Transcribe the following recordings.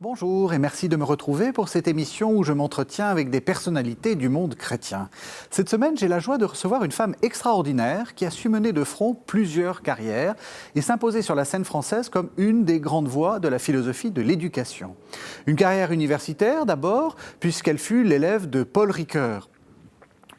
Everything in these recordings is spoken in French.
Bonjour et merci de me retrouver pour cette émission où je m'entretiens avec des personnalités du monde chrétien. Cette semaine, j'ai la joie de recevoir une femme extraordinaire qui a su mener de front plusieurs carrières et s'imposer sur la scène française comme une des grandes voix de la philosophie de l'éducation. Une carrière universitaire d'abord, puisqu'elle fut l'élève de Paul Ricoeur.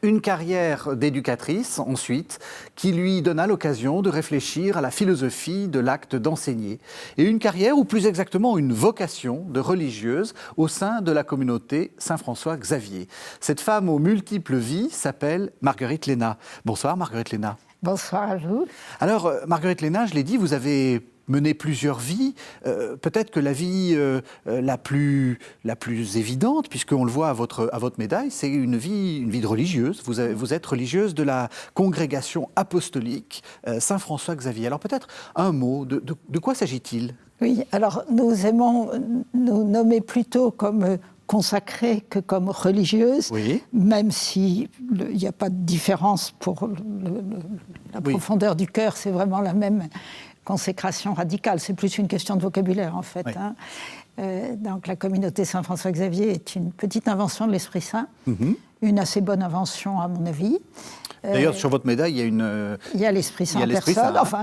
Une carrière d'éducatrice, ensuite, qui lui donna l'occasion de réfléchir à la philosophie de l'acte d'enseigner. Et une carrière, ou plus exactement une vocation de religieuse au sein de la communauté Saint-François-Xavier. Cette femme aux multiples vies s'appelle Marguerite Léna. Bonsoir Marguerite Léna. Bonsoir à vous. Alors Marguerite Léna, je l'ai dit, vous avez mené plusieurs vies. Peut-être que la vie la plus évidente, puisqu'on le voit à votre médaille, c'est une vie de religieuse. Vous êtes religieuse de la congrégation apostolique Saint-François-Xavier. Alors peut-être un mot, de quoi s'agit-il ? Oui, alors nous aimons nous nommer plutôt comme consacrée que comme religieuse, oui. Même s'il n'y a pas de différence pour la profondeur du cœur, c'est vraiment la même consécration radicale. C'est plus une question de vocabulaire, en fait. Oui. Donc la communauté Saint-François-Xavier est une petite invention de l'Esprit Saint, une assez bonne invention à mon avis. D'ailleurs, sur votre médaille, il y a l'Esprit Saint en personne, enfin,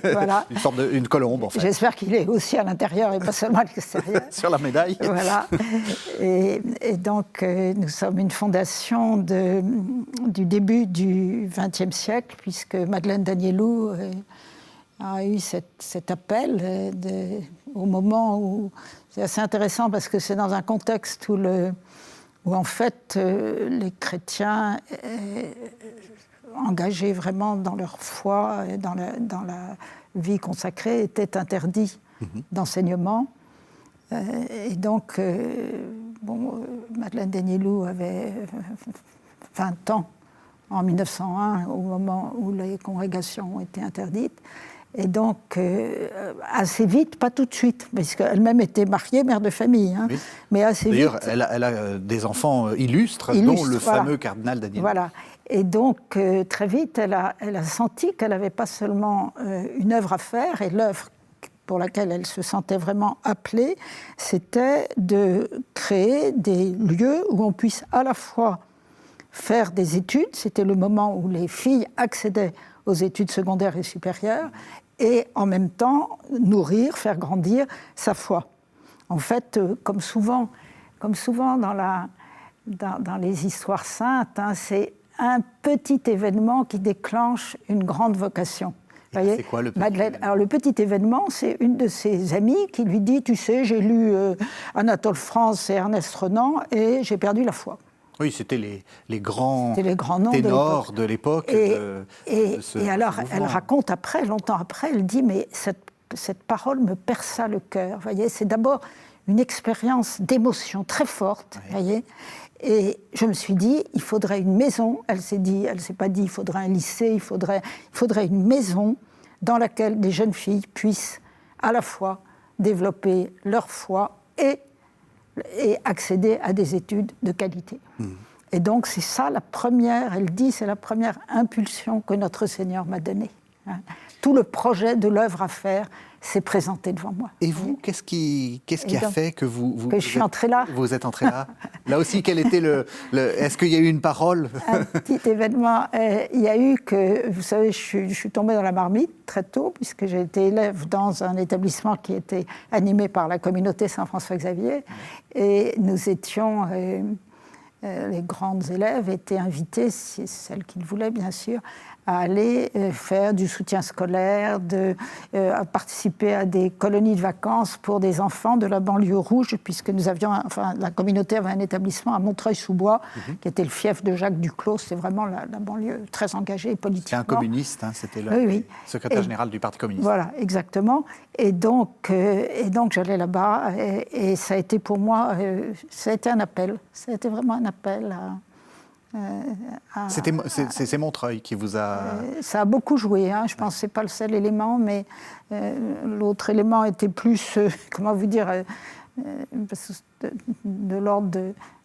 voilà. Une colombe, en fait. J'espère qu'il est aussi à l'intérieur et pas seulement à l'extérieur. Sur la médaille. Voilà. Et donc, nous sommes une fondation du début du XXe siècle, puisque Madeleine Danielou a eu cet appel au moment où... C'est assez intéressant parce que c'est dans un contexte où en fait, les chrétiens engagés vraiment dans leur foi et dans la vie consacrée étaient interdits d'enseignement. Et donc, Madeleine Danielou avait 20 ans en 1901, au moment où les congrégations ont été interdites. Et donc, assez vite, pas tout de suite, parce qu'elle-même était mariée, mère de famille, hein, oui. Mais assez D'ailleurs, vite. D'ailleurs, elle a des enfants illustres, dont le fameux cardinal Daniel. Voilà. Et donc, très vite, elle a senti qu'elle n'avait pas seulement une œuvre à faire, et l'œuvre pour laquelle elle se sentait vraiment appelée, c'était de créer des lieux où on puisse à la fois faire des études, c'était le moment où les filles accédaient aux études secondaires et supérieures, et en même temps nourrir, faire grandir sa foi. En fait, comme souvent dans les histoires saintes, hein, c'est un petit événement qui déclenche une grande vocation. C'est quoi le petit événement ? Alors, le petit événement, c'est une de ses amies qui lui dit « Tu sais, j'ai lu Anatole France et Ernest Renan et j'ai perdu la foi. » Oui, c'était les grands noms ténors de l'époque. Et alors, elle raconte après, longtemps après, elle dit « Mais cette parole me perça le cœur. » Vous voyez, c'est d'abord une expérience d'émotion très forte. Oui. Voyez. Et je me suis dit, il faudrait une maison. Elle s'est pas dit, il faudrait un lycée, il faudrait une maison dans laquelle des jeunes filles puissent à la fois développer leur foi et accéder à des études de qualité. Et donc c'est ça elle dit, c'est la première impulsion que notre Seigneur m'a donnée. Hein. Tout le projet de l'œuvre à faire s'est présenté devant moi. Et vous, qu'est-ce qui a fait que je suis entrée là. Vous êtes entrée là. Là aussi, quel était est-ce qu'il y a eu une parole ? Un petit événement. Il y a eu que, vous savez, je suis tombée dans la marmite très tôt, puisque j'ai été élève dans un établissement qui était animé par la communauté Saint-François-Xavier. Et nous étions... les grandes élèves étaient invitées, celles qui le voulaient bien sûr, à aller faire du soutien scolaire, à participer à des colonies de vacances pour des enfants de la banlieue rouge, puisque la communauté avait un établissement à Montreuil-sous-Bois, qui était le fief de Jacques Duclos. C'est vraiment la banlieue très engagée politiquement. C'est un communiste, hein, c'était le secrétaire général du Parti communiste. Voilà, exactement. Et donc j'allais là-bas, et ça a été pour moi, ça a été un appel. Ça a été vraiment un appel c'est Montreuil qui vous a... ça a beaucoup joué, hein. Je pense que ce n'est pas le seul élément, mais l'autre élément était plus, comment vous dire, de l'ordre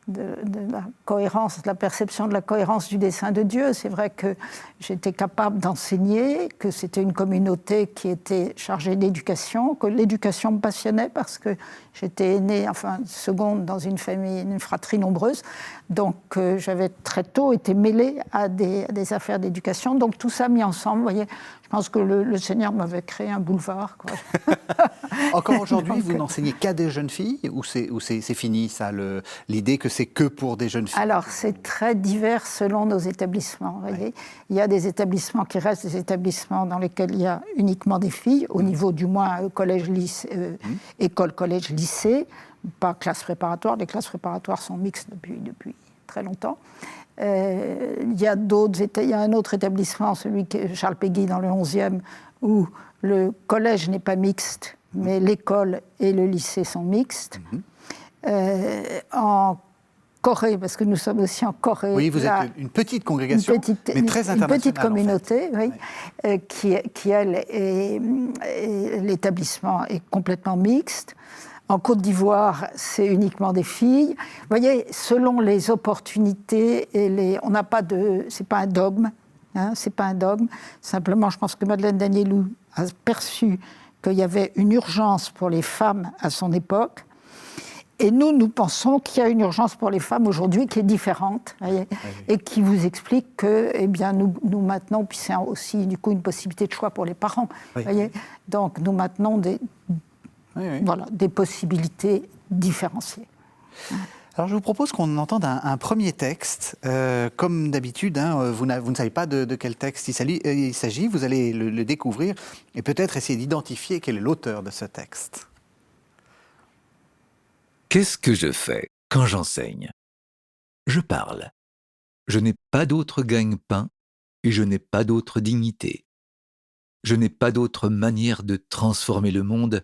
de la cohérence, de la perception de la cohérence du dessein de Dieu. C'est vrai que j'étais capable d'enseigner, que c'était une communauté qui était chargée d'éducation, que l'éducation me passionnait parce que j'étais née, seconde dans une famille, une fratrie nombreuse. Donc j'avais très tôt été mêlée à des affaires d'éducation. Donc tout ça mis ensemble, vous voyez, je pense que le Seigneur m'avait créé un boulevard, quoi. Encore aujourd'hui, vous n'enseignez qu'à des jeunes filles ou c'est fini, ça, l'idée que c'est que pour des jeunes filles? Alors, c'est très divers selon nos établissements. Vous voyez. Il y a des établissements qui restent des établissements dans lesquels il y a uniquement des filles, au niveau du moins école, collège, lycée, pas classe préparatoire. Les classes préparatoires sont mixtes depuis très longtemps. Il y a un autre établissement, celui que Charles Péguy dans le 11e, où le collège n'est pas mixte, mais l'école et le lycée sont mixtes. En Corée, parce que nous sommes aussi en Corée. Oui, vous êtes une petite congrégation, mais très internationale. Une petite communauté, en fait. Oui, qui elle, l'établissement est complètement mixte. En Côte d'Ivoire, c'est uniquement des filles. Vous voyez, selon les opportunités, on n'a pas c'est pas un dogme. C'est pas un dogme. Simplement, je pense que Madeleine Danielou a perçu qu'il y avait une urgence pour les femmes à son époque. Et nous pensons qu'il y a une urgence pour les femmes aujourd'hui qui est différente, voyez, et qui vous explique que, eh bien, nous maintenons, puis c'est aussi du coup une possibilité de choix pour les parents, voyez. Donc nous maintenons des possibilités différenciées. Alors je vous propose qu'on entende un premier texte. Comme d'habitude, vous ne savez pas de quel texte il s'agit, vous allez le découvrir et peut-être essayer d'identifier quel est l'auteur de ce texte. Qu'est-ce que je fais quand j'enseigne? Je parle. Je n'ai pas d'autre gagne-pain et je n'ai pas d'autre dignité. Je n'ai pas d'autre manière de transformer le monde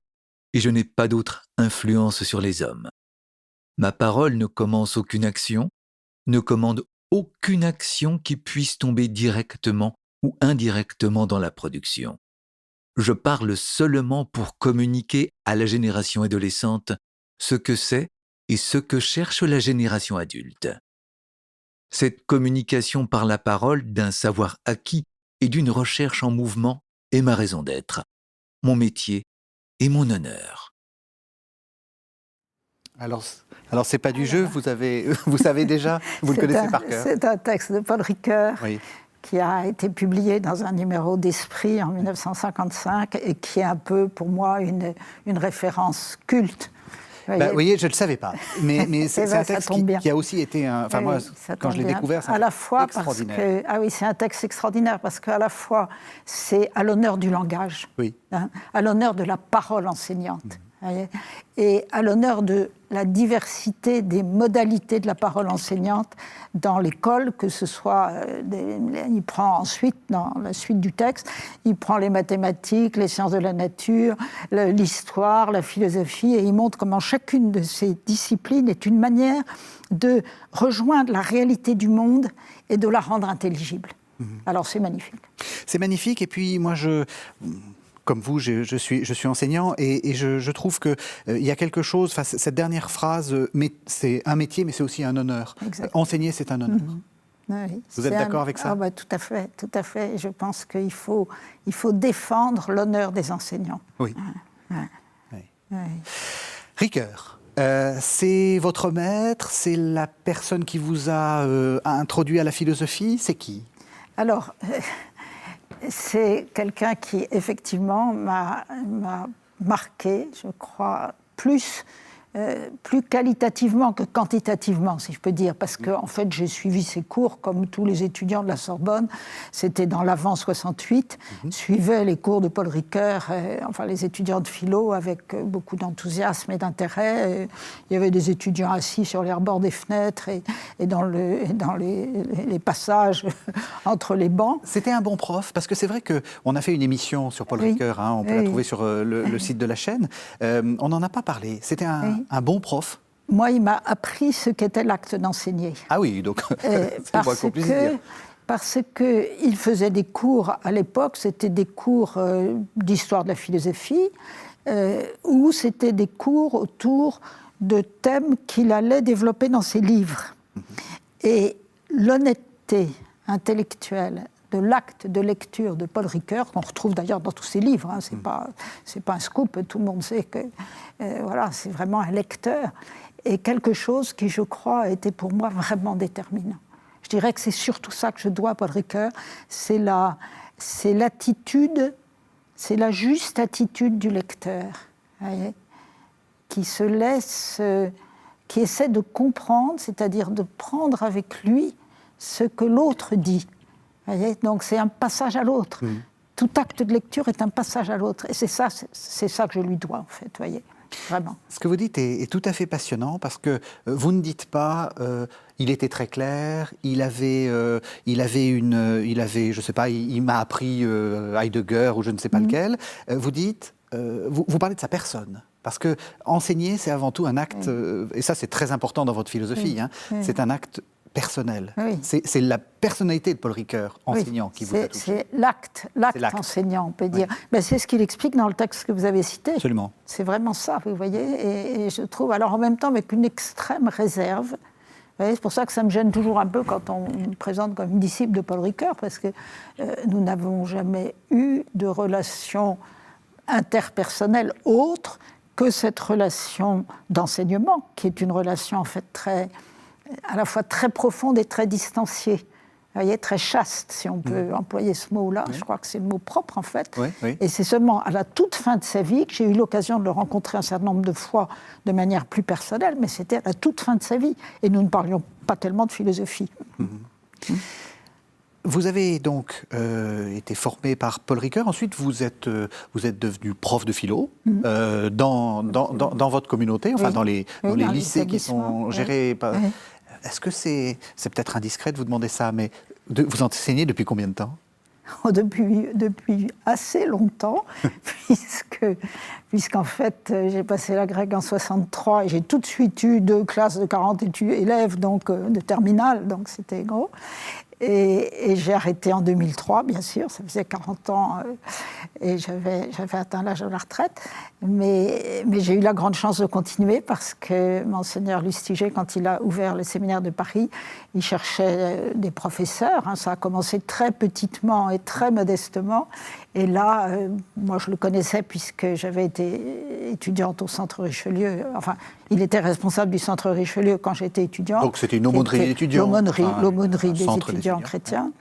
et je n'ai pas d'autre influence sur les hommes. Ma parole ne commence aucune action, ne commande aucune action qui puisse tomber directement ou indirectement dans la production. Je parle seulement pour communiquer à la génération adolescente ce que c'est et ce que cherche la génération adulte. Cette communication par la parole d'un savoir acquis et d'une recherche en mouvement est ma raison d'être, mon métier et mon honneur. Alors c'est pas du jeu, vous savez déjà, vous le connaissez par cœur. C'est un texte de Paul Ricoeur, qui a été publié dans un numéro d'Esprit en 1955 et qui est un peu, pour moi, une référence culte. Vous voyez, je ne le savais pas, mais c'est un texte qui a aussi été, moi, quand je l'ai découvert, c'est extraordinaire. C'est un texte extraordinaire parce qu'à la fois, c'est à l'honneur du langage, à l'honneur de la parole enseignante. Et à l'honneur de la diversité des modalités de la parole enseignante dans l'école, que ce soit, il prend ensuite, dans la suite du texte, il prend les mathématiques, les sciences de la nature, l'histoire, la philosophie, et il montre comment chacune de ces disciplines est une manière de rejoindre la réalité du monde et de la rendre intelligible. Alors c'est magnifique. C'est magnifique, et puis moi comme vous, je suis enseignant et je trouve qu'il y a quelque chose, cette dernière phrase, c'est un métier, mais c'est aussi un honneur. Enseigner, c'est un honneur. Oui, vous êtes d'accord avec ça? Tout à fait, tout à fait. Je pense qu'il faut défendre l'honneur des enseignants. Oui. Ricoeur, c'est votre maître, c'est la personne qui vous a introduit à la philosophie, c'est qui? Alors... c'est quelqu'un qui, effectivement, m'a marqué, je crois, plus qualitativement que quantitativement, si je peux dire, parce que en fait, j'ai suivi ses cours comme tous les étudiants de la Sorbonne. C'était dans l'Avent 68, suivait les cours de Paul Ricoeur, les étudiants de philo avec beaucoup d'enthousiasme et d'intérêt. Il y avait des étudiants assis sur les rebords des fenêtres et dans les passages entre les bancs. C'était un bon prof, parce que c'est vrai qu'on a fait une émission sur Paul Ricoeur, on peut la trouver sur le site de la chaîne. On n'en a pas parlé. C'était un bon prof. Moi, il m'a appris ce qu'était l'acte d'enseigner. Ah oui, donc c'est moi qu'on puisse dire. Parce qu'il faisait des cours, à l'époque, c'était des cours d'histoire de la philosophie, ou c'était des cours autour de thèmes qu'il allait développer dans ses livres. Et l'honnêteté intellectuelle de l'acte de lecture de Paul Ricoeur, qu'on retrouve d'ailleurs dans tous ses livres, hein, c'est pas un scoop, tout le monde sait que voilà, c'est vraiment un lecteur, est quelque chose qui, je crois, a été pour moi vraiment déterminant. Je dirais que c'est surtout ça que je dois à Paul Ricoeur, c'est l'attitude, c'est la juste attitude du lecteur, voyez, qui se laisse, qui essaie de comprendre, c'est-à-dire de prendre avec lui ce que l'autre dit. Voyez, donc c'est un passage à l'autre. Tout acte de lecture est un passage à l'autre. Et c'est ça que je lui dois, en fait, voyez, vraiment. Ce que vous dites est tout à fait passionnant, parce que vous ne dites pas il était très clair, il m'a appris Heidegger ou je ne sais pas lequel. Vous dites, vous parlez de sa personne. Parce que enseigner, c'est avant tout un acte, et ça c'est très important dans votre philosophie, hein, c'est un acte personnel. Oui. C'est la personnalité de Paul Ricoeur, enseignant, qui vous a touché. C'est l'acte enseignant, on peut dire. Oui. Ben, c'est ce qu'il explique dans le texte que vous avez cité. Absolument. C'est vraiment ça, vous voyez. Et je trouve, alors en même temps, avec une extrême réserve. C'est pour ça que ça me gêne toujours un peu quand on me présente comme une disciple de Paul Ricoeur, parce que nous n'avons jamais eu de relation interpersonnelle autre que cette relation d'enseignement, qui est une relation en fait à la fois très profonde et très distanciée. Vous voyez, très chaste, si on peut employer ce mot-là. Oui. Je crois que c'est le mot propre, en fait. Oui, oui. Et c'est seulement à la toute fin de sa vie que j'ai eu l'occasion de le rencontrer un certain nombre de fois de manière plus personnelle, mais c'était à la toute fin de sa vie. Et nous ne parlions pas tellement de philosophie. Vous avez donc été formé par Paul Ricoeur. Ensuite, vous êtes devenu prof de philo dans votre communauté, enfin dans les lycées qui sont gérés par... Oui. Est-ce que c'est peut-être indiscret de vous demander ça, mais vous enseignez depuis combien de temps ? Depuis assez longtemps, puisqu'en fait, j'ai passé la grecque en 63 et j'ai tout de suite eu 2 classes de 40 élèves, donc de terminale, donc c'était gros. Et j'ai arrêté en 2003, bien sûr, ça faisait 40 ans et j'avais atteint l'âge de la retraite. Mais j'ai eu la grande chance de continuer parce que Monseigneur Lustiger, quand il a ouvert le séminaire de Paris, il cherchait des professeurs. Hein, ça a commencé très petitement et très modestement. Et là, moi je le connaissais puisque j'avais été étudiante au Centre Richelieu. Enfin, il était responsable du Centre Richelieu quand j'étais étudiante. Donc c'était une aumônerie d'étudiants. L'aumônerie des étudiants chrétiens.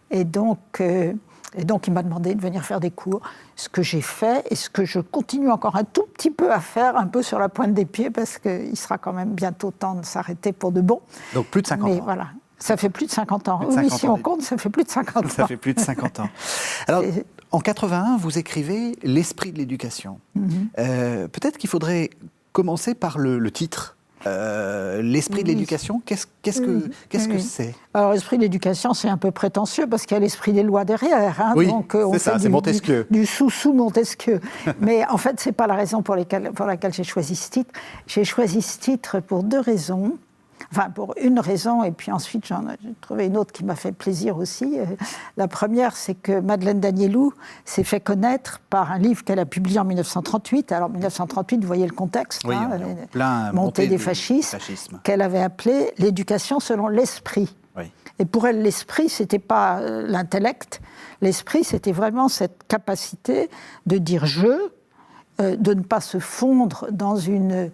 Et donc il m'a demandé de venir faire des cours, ce que j'ai fait et ce que je continue encore un tout petit peu à faire, un peu sur la pointe des pieds, parce qu'il sera quand même bientôt temps de s'arrêter pour de bon. Donc plus de 50 ans. Voilà. Ça fait plus de 50 ans. Oui, si on compte, ça fait plus de 50 ans. Ça fait plus de 50 ans. Alors, en 81, vous écrivez « L'esprit de l'éducation ». Peut-être qu'il faudrait commencer par le titre. L'esprit de l'éducation, qu'est-ce que c'est ? Alors, l'esprit de l'éducation, c'est un peu prétentieux parce qu'il y a l'esprit des lois derrière. Hein, oui, donc, on c'est ça, c'est Montesquieu. Du sous Montesquieu. Mais en fait, ce n'est pas la raison pour laquelle j'ai choisi ce titre. J'ai choisi ce titre pour 2 raisons. Enfin, pour une raison, et puis ensuite j'ai trouvé une autre qui m'a fait plaisir aussi. La première, c'est que Madeleine Danielou s'est fait connaître par un livre qu'elle a publié en 1938. Alors, 1938, vous voyez le contexte, oui, hein, plein montée des fascismes, qu'elle avait appelé l'éducation selon l'esprit. Oui. Et pour elle, l'esprit, ce n'était pas l'intellect. L'esprit, c'était vraiment cette capacité de dire « je », de ne pas se fondre dans une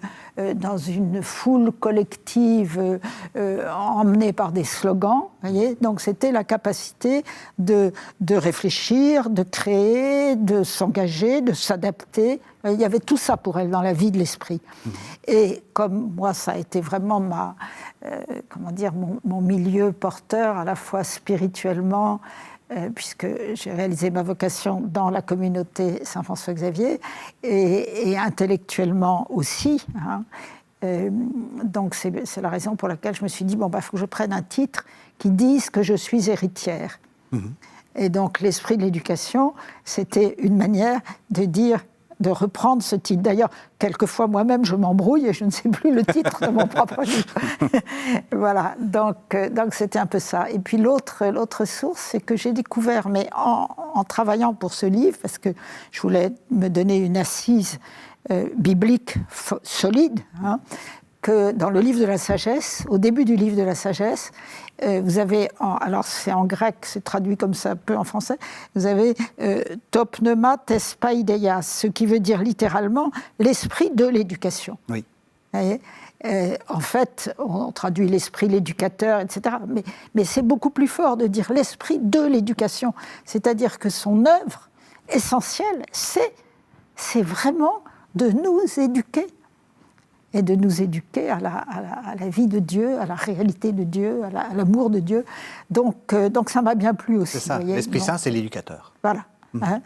foule collective emmenée par des slogans. Voyez, donc c'était la capacité de réfléchir, de créer, de s'engager, de s'adapter. Il y avait tout ça pour elle dans la vie de l'esprit. Et comme moi, ça a été vraiment mon milieu porteur, à la fois spirituellement, puisque j'ai réalisé ma vocation dans la communauté Saint-François-Xavier, et intellectuellement aussi. Hein. Donc c'est la raison pour laquelle je me suis dit, il faut que je prenne un titre qui dise que je suis héritière. Et donc l'esprit de l'éducation, c'était une manière de dire, de reprendre ce titre. D'ailleurs, quelquefois, moi-même, je m'embrouille et je ne sais plus le titre de mon propre livre. Voilà, donc c'était un peu ça. Et puis l'autre source, c'est que j'ai découvert, mais en travaillant pour ce livre, parce que je voulais me donner une assise biblique solide, hein, que dans le livre de la sagesse, au début du livre de la sagesse, vous avez, alors c'est en grec, c'est traduit comme ça un peu en français, vous avez to pneuma tes paideias, ce qui veut dire littéralement l'esprit de l'éducation. Oui. Vous voyez, en fait, on traduit l'esprit, l'éducateur, etc. Mais c'est beaucoup plus fort de dire l'esprit de l'éducation. C'est-à-dire que son œuvre essentielle, c'est vraiment de nous éduquer. Et de nous éduquer à la vie de Dieu, à la réalité de Dieu, à l'amour de Dieu. Donc ça m'a bien plu aussi. C'est ça, l'Esprit Saint, c'est l'éducateur. Voilà. Hein,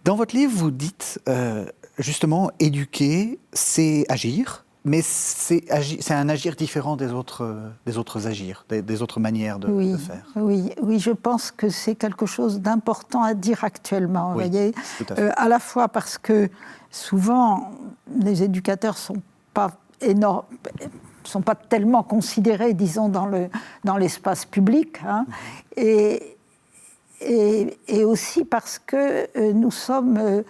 Dans votre livre, vous dites, justement, éduquer, c'est agir, mais c'est un agir différent des autres agirs, des autres manières de faire. Oui, je pense que c'est quelque chose d'important à dire actuellement. Vous voyez, tout à fait. À la fois parce que souvent, les éducateurs sont pas tellement considérés, disons, dans l'espace public, hein, et aussi parce que nous sommes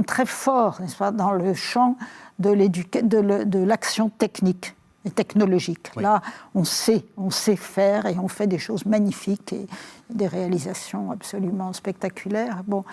très forts, n'est-ce pas, dans le champ de l'action technique et technologique. Oui. Là, on sait faire et on fait des choses magnifiques et des réalisations absolument spectaculaires. Bon,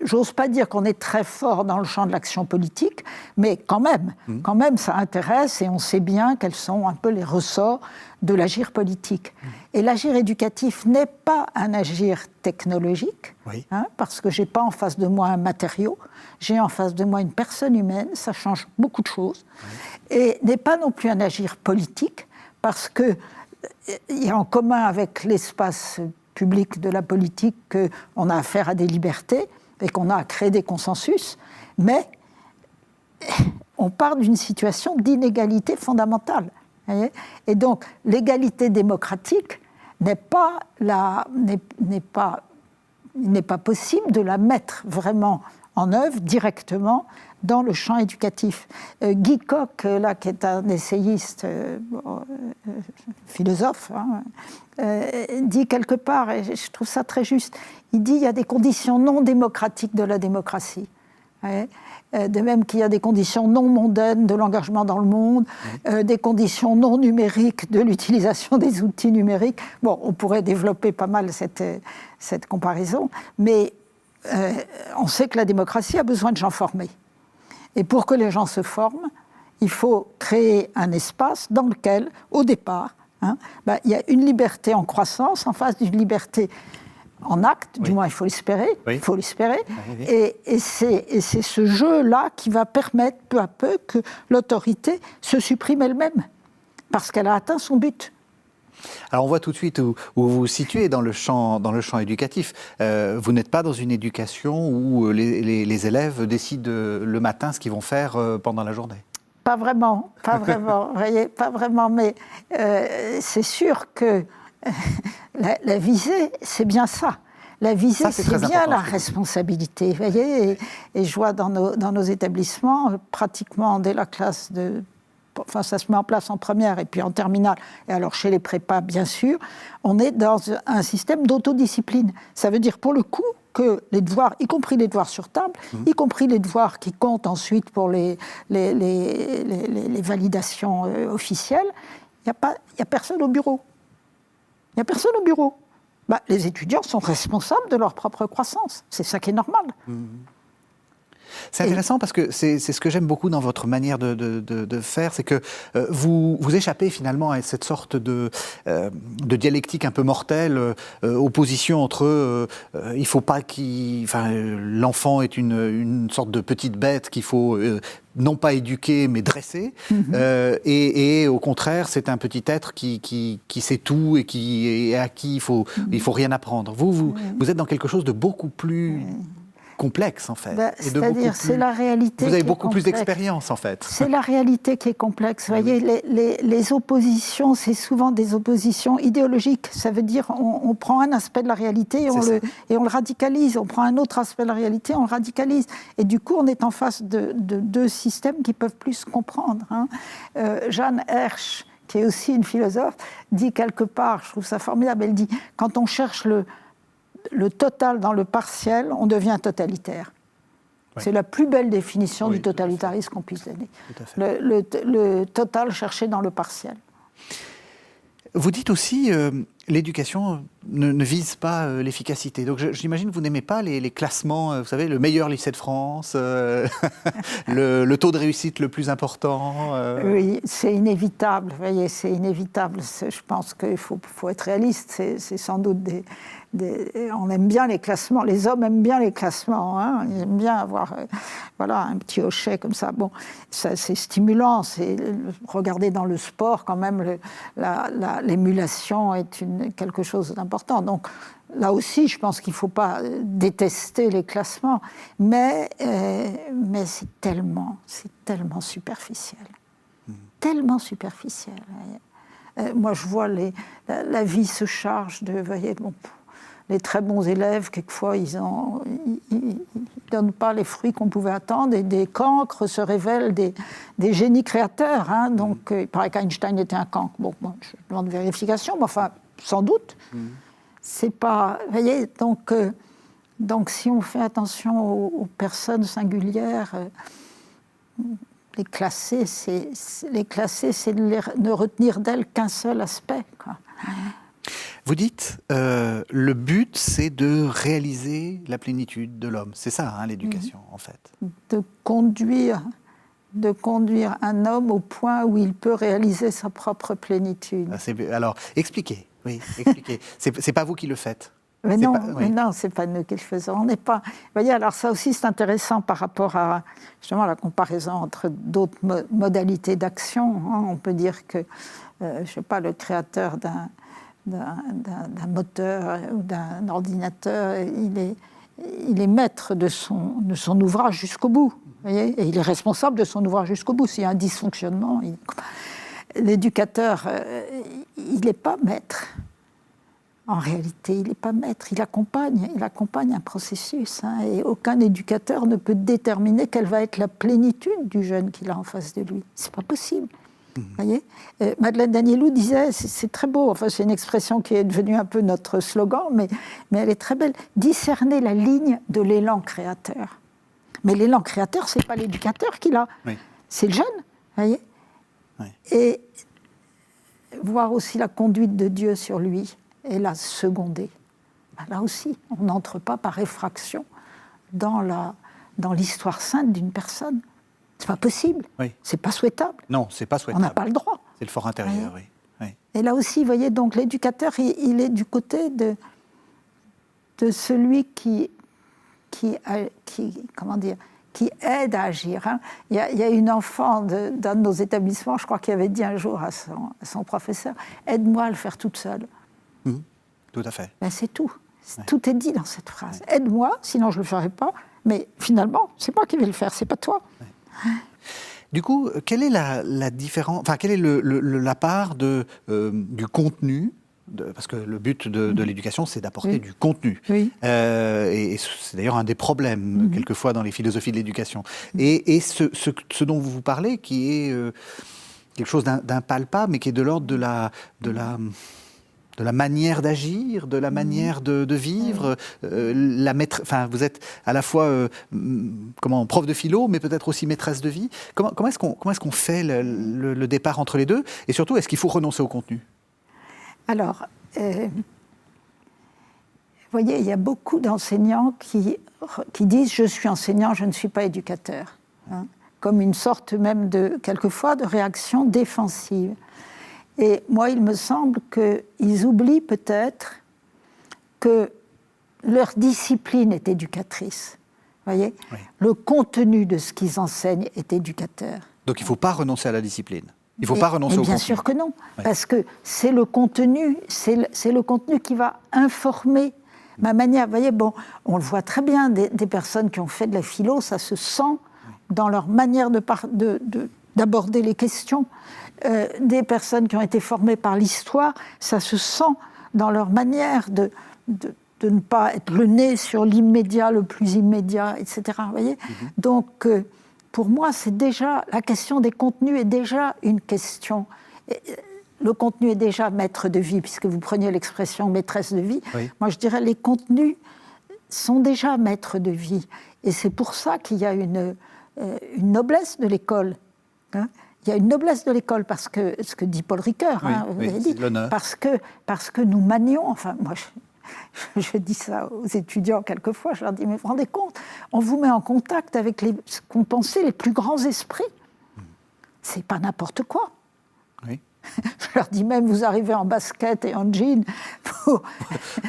j'ose pas dire qu'on est très fort dans le champ de l'action politique, mais quand même, ça intéresse et on sait bien quels sont un peu les ressorts de l'agir politique. Et l'agir éducatif n'est pas un agir technologique, hein, parce que j'ai pas en face de moi un matériau, j'ai en face de moi une personne humaine, ça change beaucoup de choses, et n'est pas non plus un agir politique, parce que il y a en commun avec l'espace public de la politique qu'on a affaire à des libertés, et qu'on a à créer des consensus, mais on part d'une situation d'inégalité fondamentale. Voyez, et donc, l'égalité démocratique n'est pas possible de la mettre vraiment en œuvre directement dans le champ éducatif. Guy Coq, là, qui est un essayiste, philosophe, hein, dit quelque part, et je trouve ça très juste, il dit qu'il y a des conditions non démocratiques de la démocratie. Ouais. De même qu'il y a des conditions non mondaines de l'engagement dans le monde, des conditions non numériques de l'utilisation des outils numériques. Bon, on pourrait développer pas mal cette comparaison, mais on sait que la démocratie a besoin de gens formés. Et pour que les gens se forment, il faut créer un espace dans lequel, au départ, il y a une liberté en croissance en face d'une liberté en acte, du moins il faut l'espérer, et c'est ce jeu-là qui va permettre peu à peu que l'autorité se supprime elle-même, parce qu'elle a atteint son but. Alors on voit tout de suite où vous vous situez dans le champ éducatif. Vous n'êtes pas dans une éducation où les élèves décident le matin ce qu'ils vont faire pendant la journée. Pas vraiment, vous voyez, pas vraiment, mais c'est sûr que la visée, c'est bien ça. La visée, c'est bien la responsabilité. Vous voyez, et je vois dans nos établissements, pratiquement dès la classe enfin, ça se met en place en première et puis en terminale, et alors chez les prépas, bien sûr, on est dans un système d'autodiscipline. Ça veut dire, pour le coup, que les devoirs, y compris les devoirs sur table, y compris les devoirs qui comptent ensuite pour les validations officielles, il n'y a personne au bureau. Il n'y a personne au bureau. Les étudiants sont responsables de leur propre croissance. C'est ça qui est normal. C'est intéressant parce que c'est ce que j'aime beaucoup dans votre manière de faire, c'est que vous échappez finalement à cette sorte de dialectique un peu mortelle, opposition entre il faut pas l'enfant est une sorte de petite bête qu'il faut non pas éduquer mais dresser, et au contraire c'est un petit être qui sait tout et à qui il faut rien apprendre. Vous êtes dans quelque chose de beaucoup plus complexe en fait. C'est-à-dire, c'est la réalité. Vous avez beaucoup plus d'expérience en fait. C'est la réalité qui est complexe. Vous voyez, les oppositions, c'est souvent des oppositions idéologiques. Ça veut dire, on prend un aspect de la réalité et on le radicalise. On prend un autre aspect de la réalité, on le radicalise. Et du coup, on est en face de deux systèmes qui peuvent plus se comprendre. Jeanne Hersch, qui est aussi une philosophe, dit quelque part, je trouve ça formidable, elle dit, quand on cherche le total dans le partiel, on devient totalitaire. Oui. C'est la plus belle définition du totalitarisme qu'on puisse donner. Le total cherché dans le partiel. Vous dites aussi, l'éducation ne vise pas l'efficacité. Donc j'imagine que vous n'aimez pas les classements, vous savez, le meilleur lycée de France, le taux de réussite le plus important. Oui, c'est inévitable. Vous voyez, c'est inévitable. Je pense qu'il faut être réaliste. C'est sans doute on aime bien les classements. Les hommes aiment bien les classements. Hein. Ils aiment bien avoir un petit hochet comme ça. Bon, ça, c'est stimulant. Regardez dans le sport, quand même, l'émulation est quelque chose d'important. Donc, là aussi, je pense qu'il ne faut pas détester les classements. Mais c'est tellement superficiel. Tellement superficiel. Moi, je vois la vie se charge de... Vous voyez, les très bons élèves, quelquefois, ils ne donnent pas les fruits qu'on pouvait attendre, et des cancres se révèlent des génies créateurs. Hein. Donc, il paraît qu'Einstein était un cancre. Bon, je demande vérification, mais enfin, sans doute. C'est pas... Vous voyez, donc si on fait attention aux personnes singulières, les classer, c'est ne retenir d'elles qu'un seul aspect, quoi. Vous dites, le but, c'est de réaliser la plénitude de l'homme. C'est ça, hein, l'éducation, en fait. De conduire un homme au point où il peut réaliser sa propre plénitude. Alors, expliquez. Oui, expliquez. C'est pas vous qui le faites. Mais non, c'est pas nous qui le faisons. On n'est pas. Vous voyez, alors ça aussi, c'est intéressant par rapport à justement la comparaison entre d'autres modalités d'action. Hein. On peut dire que, je sais pas, le créateur d'un moteur ou d'un ordinateur, il est maître de son ouvrage jusqu'au bout. Vous voyez, et il est responsable de son ouvrage jusqu'au bout. S'il y a un dysfonctionnement, l'éducateur, il n'est pas maître. En réalité, il n'est pas maître, il accompagne un processus. Hein, et aucun éducateur ne peut déterminer quelle va être la plénitude du jeune qu'il a en face de lui. C'est pas possible. Voyez, Madeleine d'Agnelloul disait, c'est très beau, enfin c'est une expression qui est devenue un peu notre slogan, mais elle est très belle, discerner la ligne de l'élan créateur. Mais l'élan créateur, c'est pas l'éducateur qui l'a, c'est le jeune, voyez. Oui. Et voir aussi la conduite de Dieu sur lui et la seconder. Là aussi, on n'entre pas par effraction dans l'histoire sainte d'une personne. C'est pas possible. Oui. C'est pas souhaitable. Non, c'est pas souhaitable. On n'a pas le droit. C'est le fort intérieur, oui. Et là aussi, vous voyez, donc l'éducateur, il est du côté de celui qui aide à agir. Hein. Il y a une enfant d'un de nos établissements, je crois, qui avait dit un jour à son professeur, « Aide-moi à le faire toute seule. » Tout à fait. Ben, c'est tout. Tout est dit dans cette phrase. « Aide-moi, sinon je ne le ferai pas. Mais finalement, c'est moi qui vais le faire, c'est pas toi. » Du coup, quelle est la différence, enfin, quelle est la part du contenu, parce que le but de l'éducation, c'est d'apporter du contenu. Oui. Et c'est d'ailleurs un des problèmes, quelquefois, dans les philosophies de l'éducation. Et ce dont vous parlez, qui est quelque chose d'impalpable, mais qui est de l'ordre de la manière d'agir, de la manière de vivre. Vous êtes à la fois prof de philo, mais peut-être aussi maîtresse de vie. Comment est-ce qu'on fait le départ entre les deux? Et surtout, est-ce qu'il faut renoncer au contenu? Alors, vous voyez, il y a beaucoup d'enseignants qui disent « je suis enseignant, je ne suis pas éducateur hein », comme une sorte même quelquefois de réaction défensive. Et moi, il me semble qu'ils oublient peut-être que leur discipline est éducatrice. Vous voyez ? Oui. Le contenu de ce qu'ils enseignent est éducateur. Donc il ne faut pas renoncer à la discipline. Il ne faut pas renoncer au contenu. Bien sûr que non, parce que c'est le contenu, c'est le contenu qui va informer ma manière. Vous voyez, bon, on le voit très bien, des personnes qui ont fait de la philo, ça se sent dans leur manière d'aborder les questions. Des personnes qui ont été formées par l'histoire, ça se sent dans leur manière de ne pas être le nez sur l'immédiat, le plus immédiat, etc. Vous voyez ? Donc, pour moi, c'est déjà, la question des contenus est déjà une question. Le contenu est déjà maître de vie, puisque vous preniez l'expression maîtresse de vie. Oui. Moi, je dirais les contenus sont déjà maîtres de vie. Et c'est pour ça qu'il y a une noblesse de l'école. Hein. Il y a une noblesse de l'école, parce que, ce que dit Paul Ricoeur, vous avez dit, parce que nous manions, enfin moi je dis ça aux étudiants quelquefois, je leur dis, mais vous vous rendez compte, on vous met en contact avec ce qu'on pensait les plus grands esprits. C'est pas n'importe quoi. Oui. Je leur dis même, vous arrivez en basket et en jean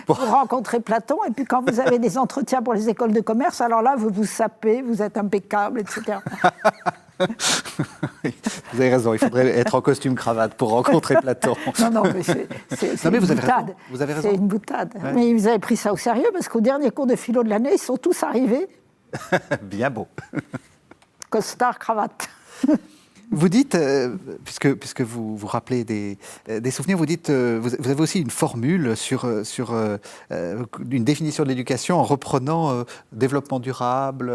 pour rencontrer Platon, et puis quand vous avez des entretiens pour les écoles de commerce, alors là, vous vous sapez, vous êtes impeccable, etc. Vous avez raison, il faudrait être en costume cravate pour rencontrer Platon. Non, mais c'est une boutade. Vous avez raison. C'est une boutade. Ouais. Mais ils avaient pris ça au sérieux, parce qu'au dernier cours de philo de l'année, ils sont tous arrivés. Bien beau. Costard, cravate. Vous dites, puisque vous rappelez des souvenirs, vous dites, vous avez aussi une formule sur une définition de l'éducation en reprenant développement durable,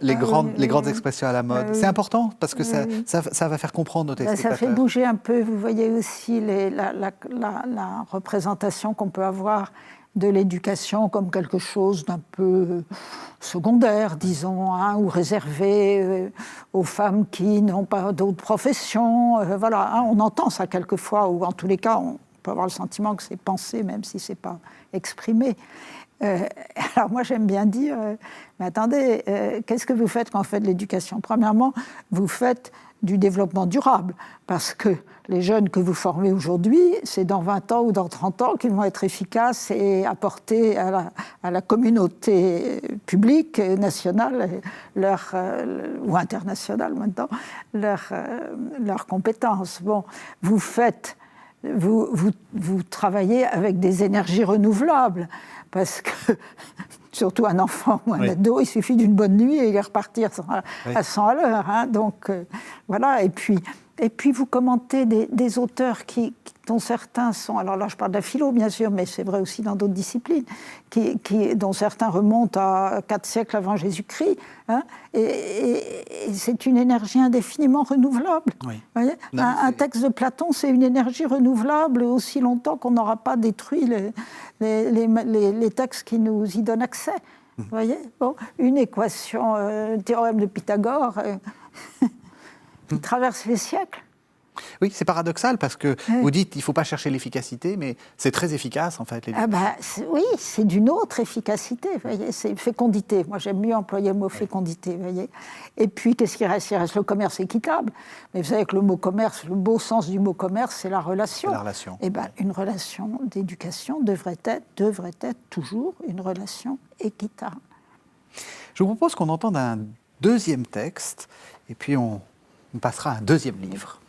les grandes expressions à la mode. C'est important parce que ça va faire comprendre nos téléspectateurs. Ça fait bouger un peu. Vous voyez aussi la représentation qu'on peut avoir de l'éducation comme quelque chose d'un peu secondaire, disons, ou réservé aux femmes qui n'ont pas d'autres professions. Voilà, on entend ça quelquefois, ou en tous les cas, on peut avoir le sentiment que c'est pensé, même si ce n'est pas exprimé. Alors moi, j'aime bien dire, mais attendez, qu'est-ce que vous faites quand vous faites de l'éducation ? Premièrement, vous faites du développement durable, parce que les jeunes que vous formez aujourd'hui, c'est dans 20 ans ou dans 30 ans qu'ils vont être efficaces et apporter à la communauté publique, nationale, ou internationale maintenant, leurs compétences. Bon, vous travaillez avec des énergies renouvelables, parce que surtout un enfant ou un ado, il suffit d'une bonne nuit et il est reparti à 100 à l'heure. Hein, donc voilà, et puis vous commentez des auteurs dont certains sont, alors là je parle de la philo bien sûr, mais c'est vrai aussi dans d'autres disciplines, dont certains remontent à 4 siècles avant Jésus-Christ, hein, et c'est une énergie indéfiniment renouvelable. Oui. Voyez, un texte de Platon, c'est une énergie renouvelable aussi longtemps qu'on n'aura pas détruit les textes qui nous y donnent accès. Vous voyez, bon, une équation, un théorème de Pythagore, qui traverse les siècles. Oui, c'est paradoxal parce que vous dites qu'il ne faut pas chercher l'efficacité, mais c'est très efficace en fait. Oui, c'est d'une autre efficacité, voyez, c'est fécondité. Moi, j'aime mieux employer le mot fécondité, voyez. Et puis, qu'est-ce qui reste ? Il reste le commerce équitable. Mais vous savez que le mot commerce, le beau sens du mot commerce, c'est la relation. La relation. Et une relation d'éducation devrait être toujours une relation équitable. Je vous propose qu'on entende un deuxième texte, et puis on passera à un deuxième livre.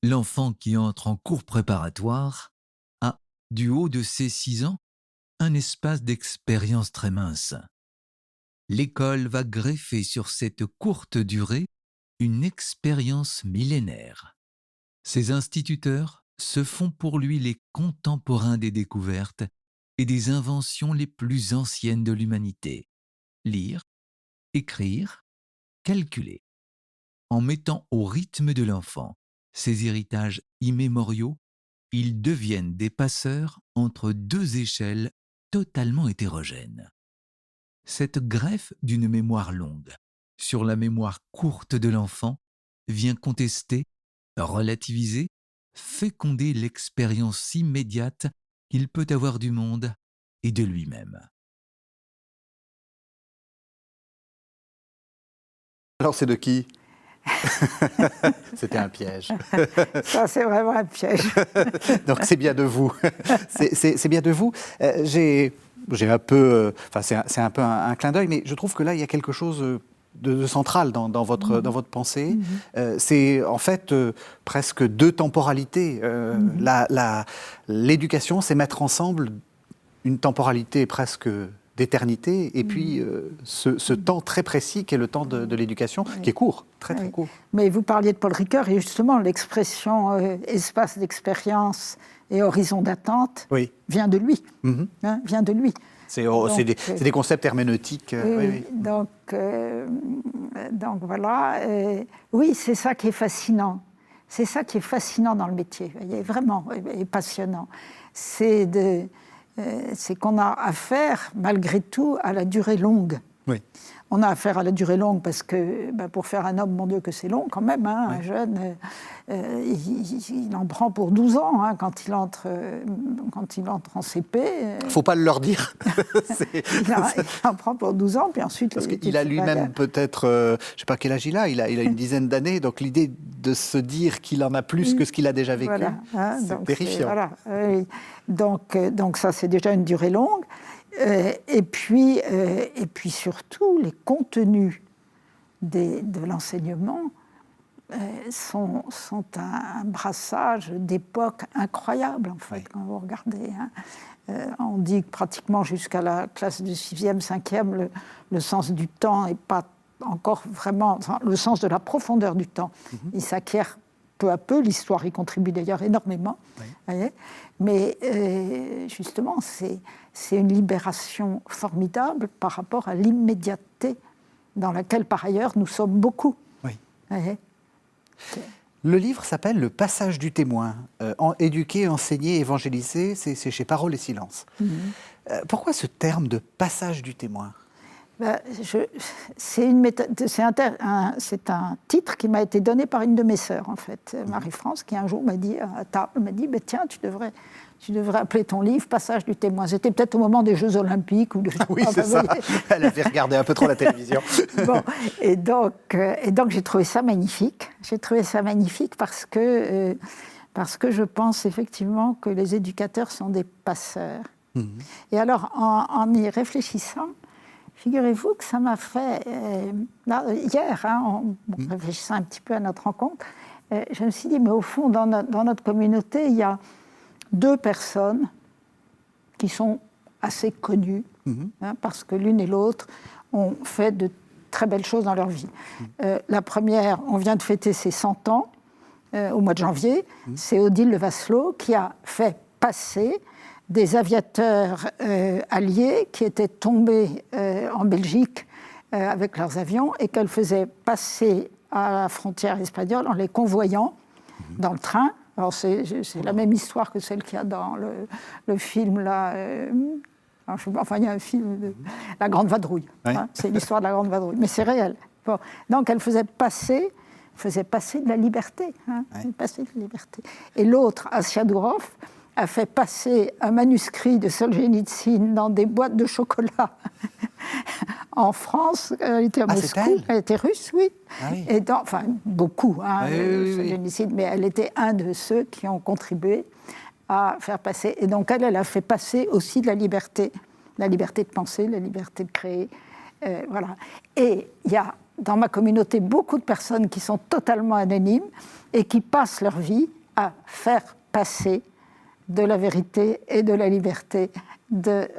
L'enfant qui entre en cours préparatoire a, du haut de ses 6 ans, un espace d'expérience très mince. L'école va greffer sur cette courte durée une expérience millénaire. Ses instituteurs se font pour lui les contemporains des découvertes et des inventions les plus anciennes de l'humanité. Lire, écrire, calculer. En mettant au rythme de l'enfant ces héritages immémoriaux, ils deviennent des passeurs entre 2 échelles totalement hétérogènes. Cette greffe d'une mémoire longue sur la mémoire courte de l'enfant vient contester, relativiser, féconder l'expérience immédiate qu'il peut avoir du monde et de lui-même. Alors c'est de qui ? C'était un piège. Ça, c'est vraiment un piège. Donc c'est bien de vous. C'est bien de vous. J'ai un peu, c'est un peu un clin d'œil, mais je trouve que là il y a quelque chose de central dans votre pensée. C'est en fait presque 2 temporalités. L'éducation, c'est mettre ensemble une temporalité presque d'éternité, et puis ce temps très précis qu'est le temps de l'éducation, qui est court, très très court. Mais vous parliez de Paul Ricoeur, et justement l'expression espace d'expérience et horizon d'attente vient de lui. Vient de lui. C'est des concepts herméneutiques. Donc voilà. Oui, c'est ça qui est fascinant. C'est ça qui est fascinant dans le métier, voyez, vraiment, et passionnant. C'est c'est qu'on a affaire, malgré tout, à la durée longue. Oui. On a affaire à la durée longue parce que, pour faire un homme, mon Dieu, que c'est long quand même. Hein, un jeune, il en prend pour 12 ans hein, quand il entre en CP. Il ne faut pas le leur dire. Il en prend pour 12 ans, puis ensuite... Parce qu'il a lui-même peut-être, je ne sais pas quel âge il a une dizaine d'années, donc l'idée de se dire qu'il en a plus que ce qu'il a déjà vécu, voilà, hein, c'est terrifiant. Donc ça, c'est déjà une durée longue. Et puis surtout, les contenus de l'enseignement sont un brassage d'époques incroyables, en fait, oui. quand vous regardez. Hein. On dit que pratiquement jusqu'à la classe du 6e, 5e, le sens du temps n'est pas encore vraiment... Enfin, le sens de la profondeur du temps, il s'acquiert peu à peu. L'histoire y contribue d'ailleurs énormément. Oui. Voyez, mais justement, c'est une libération formidable par rapport à l'immédiateté dans laquelle, par ailleurs, nous sommes beaucoup. Oui. Voyez. Le livre s'appelle « Le passage du témoin ». Éduquer, enseigner, évangéliser, c'est chez Parole et Silence. Pourquoi ce terme de « passage du témoin » ? C'est un titre qui m'a été donné par une de mes sœurs, en fait, Marie-France, qui un jour m'a dit à table, tiens, tu devrais appeler ton livre « Passage du témoin ». C'était peut-être au moment des Jeux Olympiques. Ou oui, c'est ça. Elle avait regardé un peu trop la télévision. Bon, et donc j'ai trouvé ça magnifique. J'ai trouvé ça magnifique parce que je pense effectivement que les éducateurs sont des passeurs. Et alors, en y réfléchissant, figurez-vous que ça m'a fait, hier, en réfléchissant un petit peu à notre rencontre, je me suis dit, mais au fond, dans notre communauté, il y a 2 personnes qui sont assez connues, parce que l'une et l'autre ont fait de très belles choses dans leur vie. La première, on vient de fêter ses 100 ans, au mois de janvier, c'est Odile Levasselot qui a fait passer des aviateurs alliés qui étaient tombés en Belgique avec leurs avions et qu'elle faisait passer à la frontière espagnole en les convoyant dans le train. Alors c'est la même histoire que celle qu'il y a dans le film là. Il y a un film, La Grande Vadrouille. Oui. Hein, c'est l'histoire de la Grande Vadrouille, mais c'est réel. Bon. Donc elle faisait passer de la liberté. Hein, passer de la liberté. Et l'autre, Assia Dourov, a fait passer un manuscrit de Solzhenitsyn dans des boîtes de chocolat en France. Elle était à Moscou, elle était russe, oui. Ah oui. Et beaucoup, hein, Solzhenitsyn, mais elle était un de ceux qui ont contribué à faire passer. Et donc elle a fait passer aussi de la liberté de penser, la liberté de créer. Voilà. Et il y a dans ma communauté beaucoup de personnes qui sont totalement anonymes et qui passent leur vie à faire passer de la vérité et de la liberté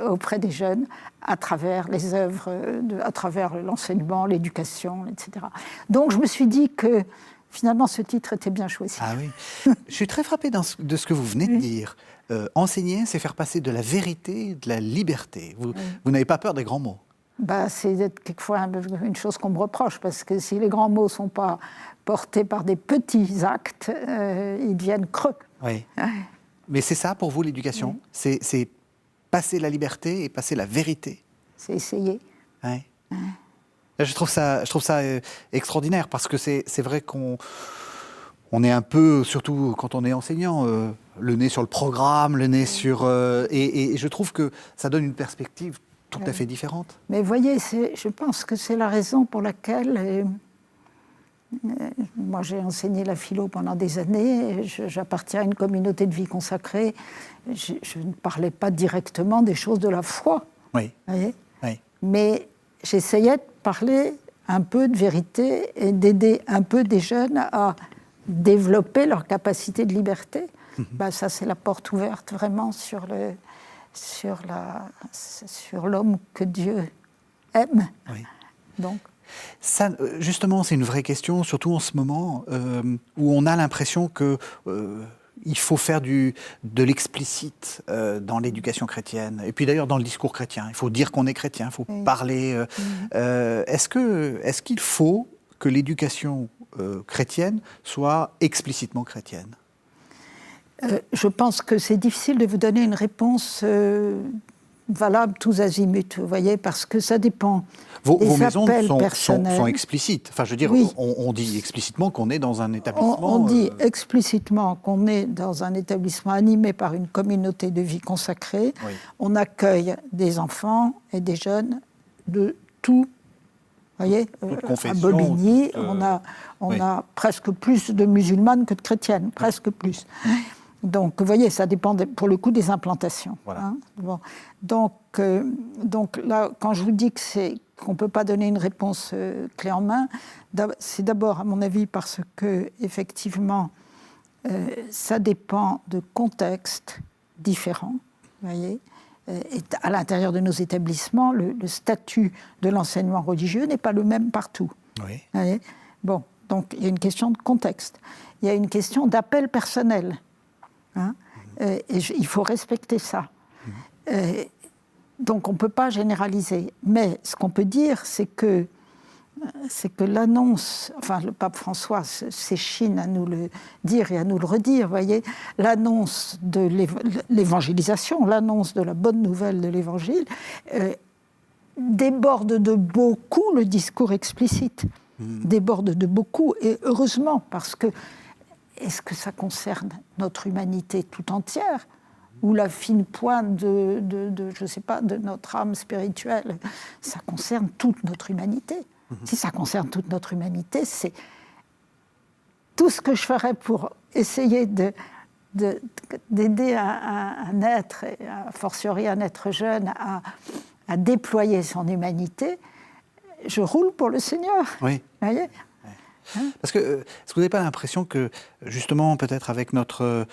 auprès des jeunes à travers les œuvres, à travers l'enseignement, l'éducation, etc. Donc je me suis dit que finalement ce titre était bien choisi. Ah oui. Je suis très frappée de ce que vous venez de dire. Enseigner, c'est faire passer de la vérité, de la liberté. Vous n'avez pas peur des grands mots? C'est quelquefois une chose qu'on me reproche, parce que si les grands mots ne sont pas portés par des petits actes, ils deviennent creux. Oui. Mais c'est ça pour vous l'éducation? C'est passer la liberté et passer la vérité? C'est essayer. Oui. Je trouve ça extraordinaire, parce que c'est vrai qu'on est un peu, surtout quand on est enseignant, le nez sur le programme, le nez sur... Et je trouve que ça donne une perspective tout à fait différente. Mais voyez, je pense que c'est la raison pour laquelle... moi, j'ai enseigné la philo pendant des années, j'appartiens à une communauté de vie consacrée, je ne parlais pas directement des choses de la foi. Oui. Voyez, oui. Mais j'essayais de parler un peu de vérité et d'aider un peu des jeunes à développer leur capacité de liberté. Ça, c'est la porte ouverte vraiment sur l'homme que Dieu aime. Oui. Donc. Ça, justement, c'est une vraie question, surtout en ce moment où on a l'impression que il faut faire de l'explicite dans l'éducation chrétienne, et puis d'ailleurs dans le discours chrétien. Il faut dire qu'on est chrétien, il faut parler. Est-ce qu'il faut que l'éducation chrétienne soit explicitement chrétienne? Je pense que c'est difficile de vous donner une réponse valable tous azimuts, vous voyez, parce que ça dépend. Vos maisons sont explicites. Enfin, je veux dire, oui. on dit explicitement qu'on est dans un établissement... On dit explicitement qu'on est dans un établissement animé par une communauté de vie consacrée. Oui. On accueille des enfants et des jeunes de tout. Vous voyez, à Bobigny, on a presque plus de musulmanes que de chrétiennes, presque plus. Donc, vous voyez, ça dépend pour le coup des implantations. Voilà. Hein. Bon. Donc là, quand je vous dis qu'on ne peut pas donner une réponse clé en main, c'est d'abord, à mon avis, parce que effectivement, ça dépend de contextes différents. Vous voyez. Et à l'intérieur de nos établissements, le statut de l'enseignement religieux n'est pas le même partout. Oui. Vous voyez. Bon, donc il y a une question de contexte. Il y a une question d'appel personnel. Hein, et il faut respecter ça. Donc on ne peut pas généraliser. Mais ce qu'on peut dire, c'est que l'annonce, enfin le pape François s'échine à nous le dire et à nous le redire, vous voyez, l'annonce de l'évangélisation, l'annonce de la bonne nouvelle de l'évangile, déborde de beaucoup le discours explicite. Déborde de beaucoup, et heureusement, parce que est-ce que ça concerne notre humanité tout entière, ou la fine pointe je sais pas, de notre âme spirituelle? Ça concerne toute notre humanité. Si ça concerne toute notre humanité, c'est tout ce que je ferais pour essayer d'aider un être, a fortiori un être jeune, à déployer son humanité. Je roule pour le Seigneur. Oui. Vous voyez ? Parce que, est-ce que vous n'avez pas l'impression que, justement, peut-être avec notre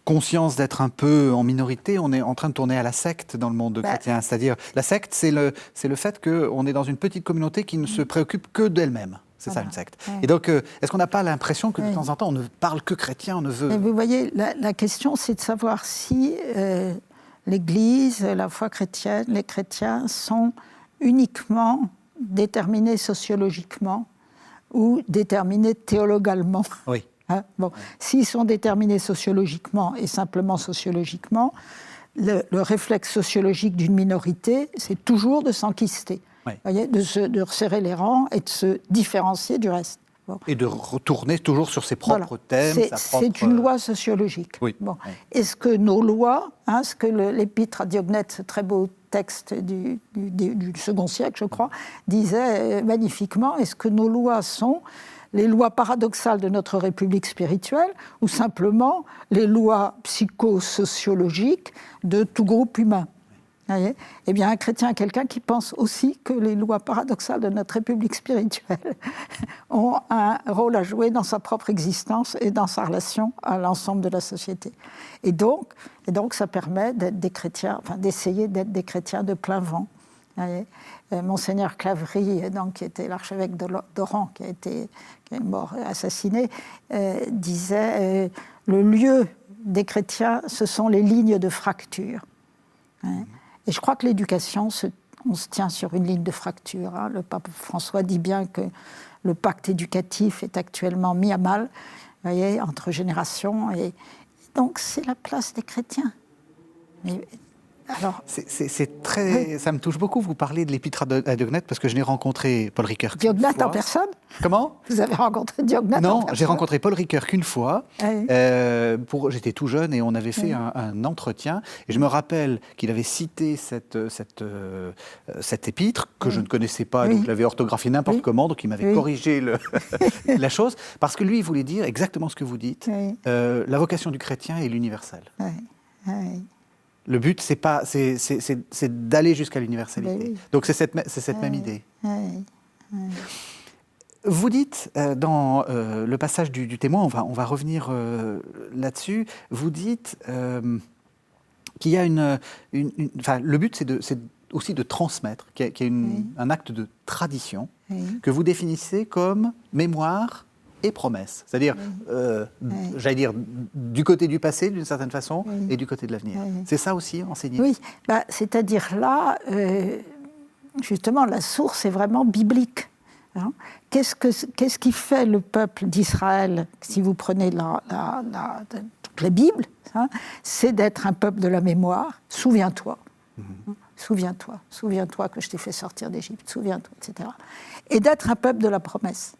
conscience d'être un peu en minorité, on est en train de tourner à la secte dans le monde chrétien? C'est-à-dire, la secte, c'est le fait qu'on est dans une petite communauté qui ne se préoccupe que d'elle-même. C'est ça, une secte. Ouais. Et donc, est-ce qu'on n'a pas l'impression que, de temps en temps, on ne parle que chrétien, on ne veut... Et vous voyez, la question, c'est de savoir si l'Église, la foi chrétienne, les chrétiens sont uniquement déterminés sociologiquement ou déterminés théologalement. Oui. Hein, bon. S'ils sont déterminés sociologiquement et simplement sociologiquement, le réflexe sociologique d'une minorité, c'est toujours de s'enquister, voyez, de resserrer les rangs et de se différencier du reste. Bon. Et de retourner toujours sur ses propres thèmes. C'est une loi sociologique. Oui. Bon. Est-ce que nos lois, ce que l'épître à Diognète, ce très beau texte du second siècle, je crois, disait magnifiquement, est-ce que nos lois sont les lois paradoxales de notre République spirituelle ou simplement les lois psychosociologiques de tout groupe humain? Eh bien, un chrétien est quelqu'un qui pense aussi que les lois paradoxales de notre République spirituelle ont un rôle à jouer dans sa propre existence et dans sa relation à l'ensemble de la société. Et donc ça permet d'être des chrétiens, enfin d'essayer d'être des chrétiens de plein vent. Monseigneur Claverie, donc, qui était l'archevêque d'Oran, qui est mort assassiné, disait le lieu des chrétiens, ce sont les lignes de fracture. Et je crois que l'éducation, on se tient sur une ligne de fracture. Le pape François dit bien que le pacte éducatif est actuellement mis à mal, vous voyez, entre générations. Et donc, c'est la place des chrétiens. Mais, alors, c'est très, ça me touche beaucoup. Vous parlez de l'épître à Diognète parce que je n'ai rencontré Paul Ricoeur. Diognète en personne? Comment? Vous avez rencontré Diognète en personne? Non, j'ai rencontré Paul Ricoeur qu'une fois. J'étais tout jeune et on avait fait un entretien. Et je me rappelle qu'il avait cité cette épître que je ne connaissais pas, donc je l'avais orthographiée n'importe comment, donc il m'avait corrigé la chose, parce que lui, il voulait dire exactement ce que vous dites. La vocation du chrétien est l'universel. Le but, c'est d'aller jusqu'à l'universalité. Oui. Donc c'est cette même idée. Vous dites, dans le passage du témoin, on va revenir là-dessus, vous dites qu'il y a le but, c'est aussi de transmettre, qu'il y a un acte de tradition que vous définissez comme mémoire et promesse. C'est-à-dire, j'allais dire, du côté du passé, d'une certaine façon, et du côté de l'avenir. C'est ça aussi, enseigner? Oui, c'est-à-dire là, justement, la source est vraiment biblique. Qu'est-ce qui fait le peuple d'Israël, si vous prenez toutes les Bibles, hein, c'est d'être un peuple de la mémoire. Souviens-toi. Souviens-toi que je t'ai fait sortir d'Égypte, souviens-toi, etc. Et d'être un peuple de la promesse.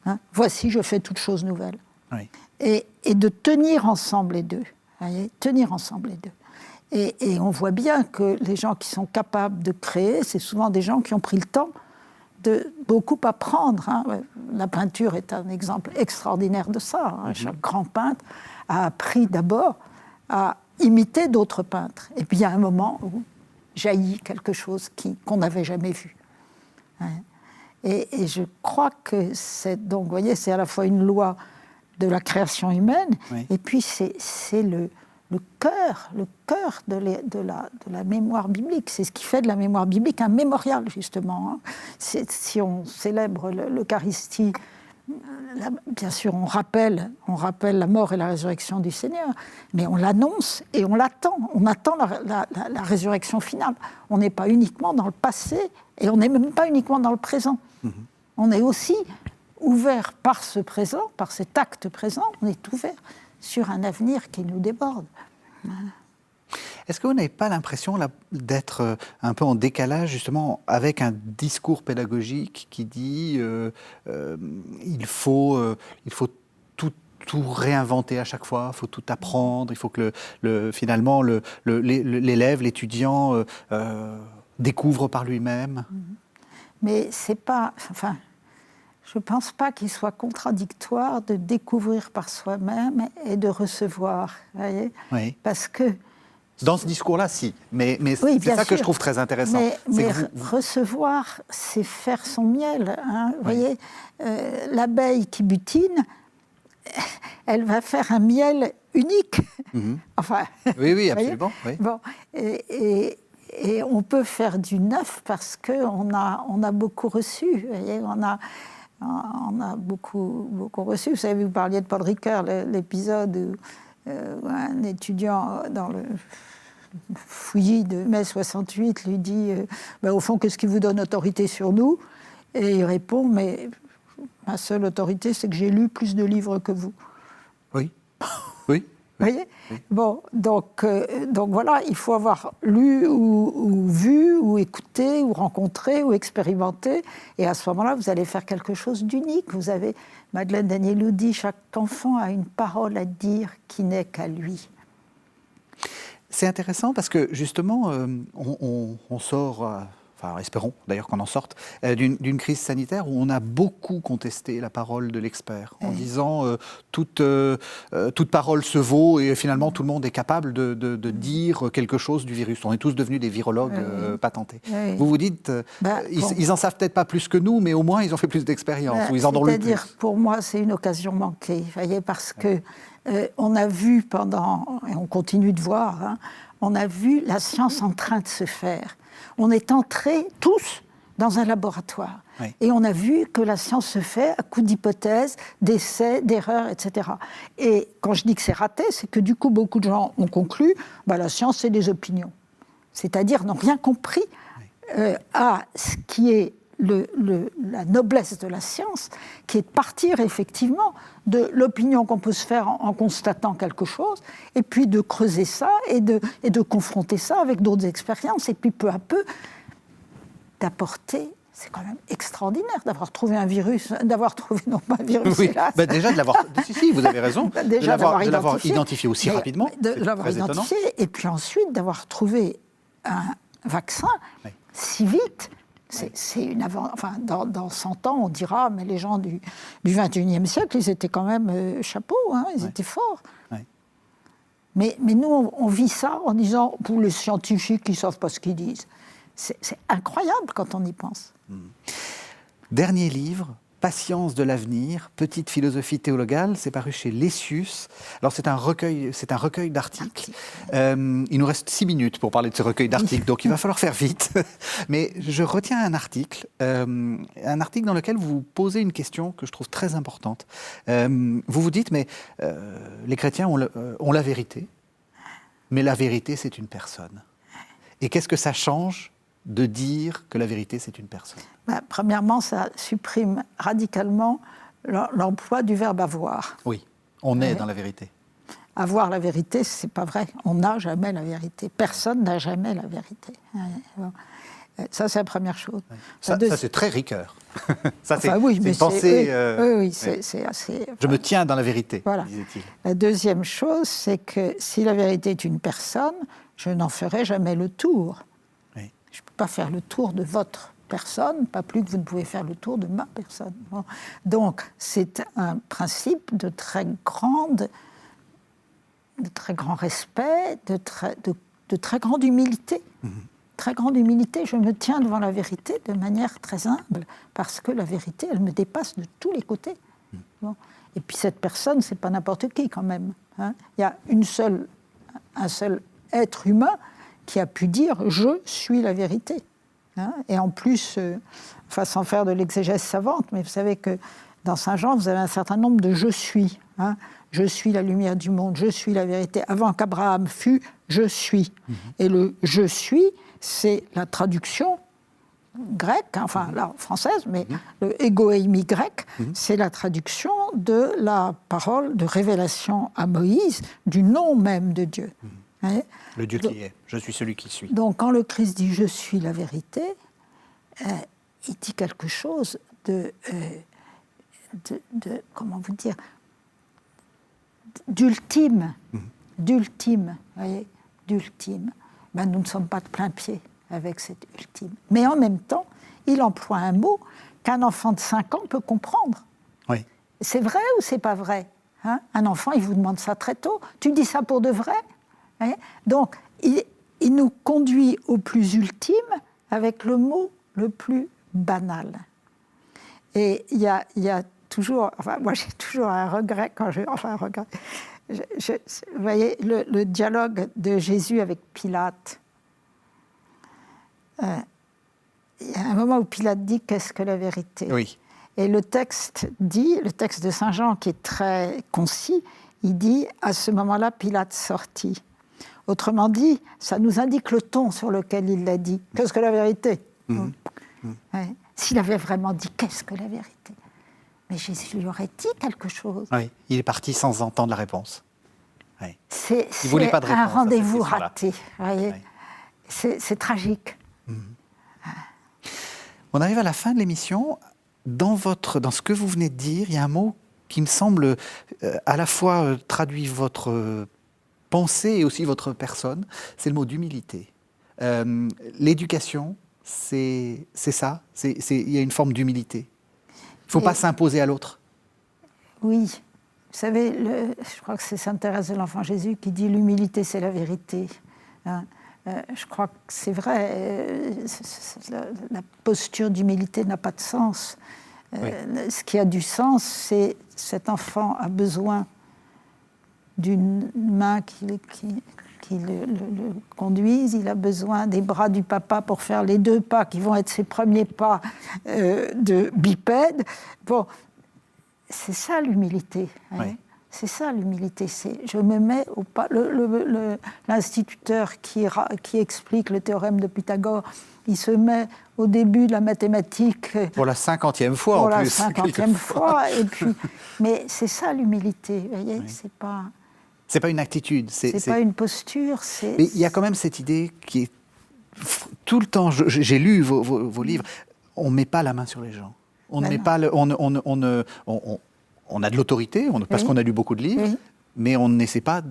Hein, voici, je fais toutes choses nouvelles. Oui. Et de tenir ensemble les deux. Voyez, tenir ensemble les deux. Et on voit bien que les gens qui sont capables de créer, c'est souvent des gens qui ont pris le temps de beaucoup apprendre. Hein. La peinture est un exemple extraordinaire de ça. Hein. Chaque grand peintre a appris d'abord à imiter d'autres peintres. Et puis il y a un moment où jaillit quelque chose qu'on n'avait jamais vu. Hein. Et je crois que c'est, donc, vous voyez, c'est à la fois une loi de la création humaine, oui. Et puis c'est le cœur de la mémoire biblique. C'est ce qui fait de la mémoire biblique un mémorial, justement. Hein. Si on célèbre l'Eucharistie, bien sûr, on rappelle la mort et la résurrection du Seigneur, mais on l'annonce et on l'attend. On attend la résurrection finale. On n'est pas uniquement dans le passé et on n'est même pas uniquement dans le présent. Mm-hmm. On est aussi ouvert par ce présent, par cet acte présent, on est ouvert sur un avenir qui nous déborde. Est-ce que vous n'avez pas l'impression d'être un peu en décalage justement avec un discours pédagogique qui dit il faut tout réinventer à chaque fois, il faut tout apprendre, il faut que finalement l'élève, l'étudiant découvre par lui-même? Mais c'est pas... Enfin, je ne pense pas qu'il soit contradictoire de découvrir par soi-même et de recevoir, voyez ? Oui. Parce que... Dans ce discours-là, si. Mais oui, c'est ça sûr. Que je trouve très intéressant. Mais recevoir, c'est faire son miel. Hein, vous voyez, l'abeille qui butine, elle va faire un miel unique. Mm-hmm. Enfin, oui, absolument. Oui. Bon, et on peut faire du neuf parce qu'on a beaucoup reçu. Vous voyez, on a beaucoup reçu. Vous savez, vous parliez de Paul Ricoeur, l'épisode où un étudiant dans le fouillis de mai 68 lui dit au fond, qu'est-ce qui vous donne autorité sur nous? Et il répond, mais ma seule autorité, c'est que j'ai lu plus de livres que vous. Oui. Oui. Vous voyez ? Oui. Bon, donc voilà, il faut avoir lu ou vu ou écouté ou rencontré ou expérimenté, et à ce moment-là, vous allez faire quelque chose d'unique. Vous avez, Madeleine Danielou dit, chaque enfant a une parole à dire qui n'est qu'à lui. C'est intéressant parce que justement, on sort... Enfin, espérons d'ailleurs qu'on en sorte, d'une crise sanitaire où on a beaucoup contesté la parole de l'expert, en disant toute parole se vaut et finalement tout le monde est capable de dire quelque chose du virus. On est tous devenus des virologues patentés. Vous vous dites, ils en savent peut-être pas plus que nous, mais au moins ils ont fait plus d'expérience, ou ils en ont lu plus. C'est-à-dire, pour moi, c'est une occasion manquée, voyez, parce que on a vu pendant, et on continue de voir, hein, on a vu la science en train de se faire. On est entrés tous dans un laboratoire. Oui. Et on a vu que la science se fait à coup d'hypothèses, d'essais, d'erreurs, etc. Et quand je dis que c'est raté, c'est que du coup, beaucoup de gens ont conclu la science, c'est des opinions. C'est-à-dire n'ont rien compris à ce qui est la noblesse de la science, qui est de partir effectivement de l'opinion qu'on peut se faire en constatant quelque chose, et puis de creuser ça et de confronter ça avec d'autres expériences, et puis peu à peu d'apporter. C'est quand même extraordinaire d'avoir trouvé un virus, d'avoir trouvé non pas un virus, oui. hélas. Déjà de l'avoir... Si, vous avez raison. Déjà de l'avoir identifié aussi rapidement. De l'avoir identifié, et puis ensuite d'avoir trouvé un vaccin si vite. C'est une avant... Enfin, dans 100 ans, on dira, mais les gens du XXIe siècle, ils étaient quand même chapeau, hein, ils étaient forts. Ouais. Mais nous, on vit ça en disant, pour les scientifiques, ils ne savent pas ce qu'ils disent. C'est incroyable quand on y pense. Dernier livre, Patience de l'avenir, petite philosophie théologale, c'est paru chez Lessius. Alors c'est un recueil d'articles. Il nous reste 6 minutes pour parler de ce recueil d'articles, donc il va falloir faire vite. Mais je retiens un article dans lequel vous posez une question que je trouve très importante. Vous vous dites, mais les chrétiens ont la vérité, mais la vérité c'est une personne. Et qu'est-ce que ça change de dire que la vérité, c'est une personne? Premièrement, ça supprime radicalement l'emploi du verbe avoir. Oui, on est dans la vérité. avoir la vérité, c'est pas vrai. On n'a jamais la vérité. Personne n'a jamais la vérité. Bon. Ça, c'est la première chose. Ça, c'est très Ricoeur. Ça, c'est oui, une pensée... oui, c'est assez... Je me tiens dans la vérité, voilà. disait-il. La deuxième chose, c'est que si la vérité est une personne, je n'en ferai jamais le tour. Oui. Je ne peux pas faire le tour de votre personne, pas plus que vous ne pouvez faire le tour de ma personne. Bon. Donc, c'est un principe de très grand respect, de très grande humilité. Très grande humilité, je me tiens devant la vérité de manière très humble, parce que la vérité, elle me dépasse de tous les côtés. Bon. Et puis cette personne, c'est pas n'importe qui quand même. Hein. Il y a un seul être humain qui a pu dire « je suis la vérité ». Hein. Et en plus, sans faire de l'exégèse savante, mais vous savez que dans Saint Jean, vous avez un certain nombre de « je suis ». Hein. Je suis la lumière du monde, je suis la vérité. Avant qu'Abraham fût, je suis. Et le « je suis », c'est la traduction grecque, enfin la française, mais le égoémie grec, c'est la traduction de la parole de révélation à Moïse du nom même de Dieu. Hein? Le Dieu qui est, je suis celui qui suis. Donc quand le Christ dit « je suis la vérité », il dit quelque chose de comment vous dire, d'ultime, voyez, d'ultime. Ben, nous ne sommes pas de plein pied avec cet ultime. Mais en même temps, il emploie un mot qu'un enfant de 5 ans peut comprendre. Oui. C'est vrai ou c'est pas vrai, hein? Un enfant, il vous demande ça très tôt. Tu dis ça pour de vrai, hein? Donc, il nous conduit au plus ultime avec le mot le plus banal. Et il y a toujours... Enfin, moi, j'ai toujours un regret quand je... Enfin, un regret... vous voyez, le dialogue de Jésus avec Pilate. Il y a un moment où Pilate dit « qu'est-ce que la vérité ?» Oui. Et le texte de Saint Jean, qui est très concis, il dit « à ce moment-là, Pilate sortit ». Autrement dit, ça nous indique le ton sur lequel il l'a dit. « Qu'est-ce que la vérité ?» Ouais. S'il avait vraiment dit « qu'est-ce que la vérité ?» Mais Jésus lui aurait dit quelque chose. Oui, il est parti sans entendre la réponse. Oui. C'est pas de réponse un rendez-vous à cette raté. Voyez. Oui. C'est tragique. On arrive à la fin de l'émission. Dans ce que vous venez de dire, il y a un mot qui me semble à la fois traduit votre pensée et aussi votre personne. C'est le mot d'humilité. L'éducation, c'est ça. Il y a une forme d'humilité. Il ne faut pas s'imposer à l'autre. Oui. Vous savez, je crois que c'est Sainte Thérèse de l'Enfant Jésus qui dit « l'humilité, c'est la vérité hein. ». Je crois que c'est vrai. La posture d'humilité n'a pas de sens. Oui. Ce qui a du sens, c'est cet enfant a besoin d'une main qui le conduise, il a besoin des bras du papa pour faire les 2 pas qui vont être ses premiers pas de bipède. Bon, c'est ça l'humilité. Hein. Oui. C'est ça l'humilité. Je me mets au pas. L'instituteur qui explique le théorème de Pythagore, il se met au début de la mathématique. Pour la 50e fois en plus. Pour la 50e fois. Et puis, mais c'est ça l'humilité. Vous voyez, oui. C'est pas une attitude. C'est pas une posture. Mais il y a quand même cette idée qui est tout le temps. J'ai lu vos livres. On met pas la main sur les gens. On ne met pas. On a de l'autorité parce qu'on a lu beaucoup de livres, mais on n'essaie pas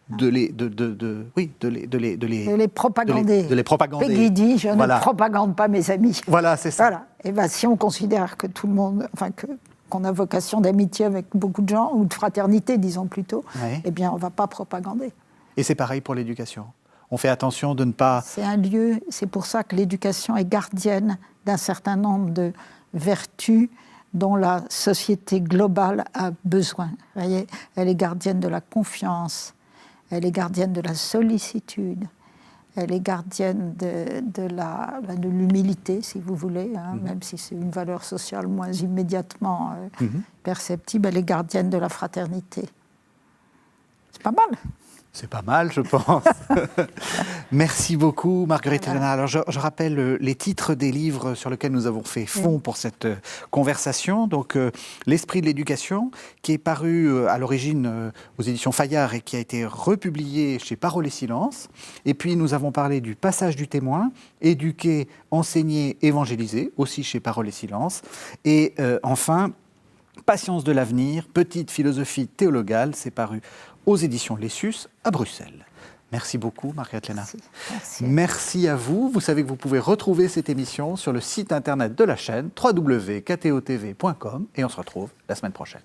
de les propagander. De les propagander. Peggy dit, je ne propagande pas mes amis. Voilà, c'est ça. Voilà. Et bien, si on considère que tout le monde, qu'on a vocation d'amitié avec beaucoup de gens, ou de fraternité, disons plutôt, eh bien, on ne va pas propagander. Et c'est pareil pour l'éducation. On fait attention de ne pas... C'est un lieu, c'est pour ça que l'éducation est gardienne d'un certain nombre de vertus dont la société globale a besoin. Vous voyez, elle est gardienne de la confiance, elle est gardienne de la sollicitude, elle est gardienne de l'humilité, si vous voulez, hein, même si c'est une valeur sociale moins immédiatement perceptible, elle est gardienne de la fraternité. C'est pas mal. C'est pas mal, je pense. Merci beaucoup, Marguerite Héléna. Alors, je rappelle les titres des livres sur lesquels nous avons fait fond pour cette conversation. Donc, L'Esprit de l'éducation, qui est paru à l'origine aux éditions Fayard et qui a été republié chez Parole et Silence. Et puis, nous avons parlé du Passage du témoin, éduquer, enseigner, évangéliser, aussi chez Parole et Silence. Et enfin, Patience de l'avenir, petite philosophie théologale, c'est paru aux éditions Lessus à Bruxelles. Merci beaucoup, Marguerite Héléna. Merci à vous. Vous savez que vous pouvez retrouver cette émission sur le site internet de la chaîne www.ktotv.com et on se retrouve la semaine prochaine.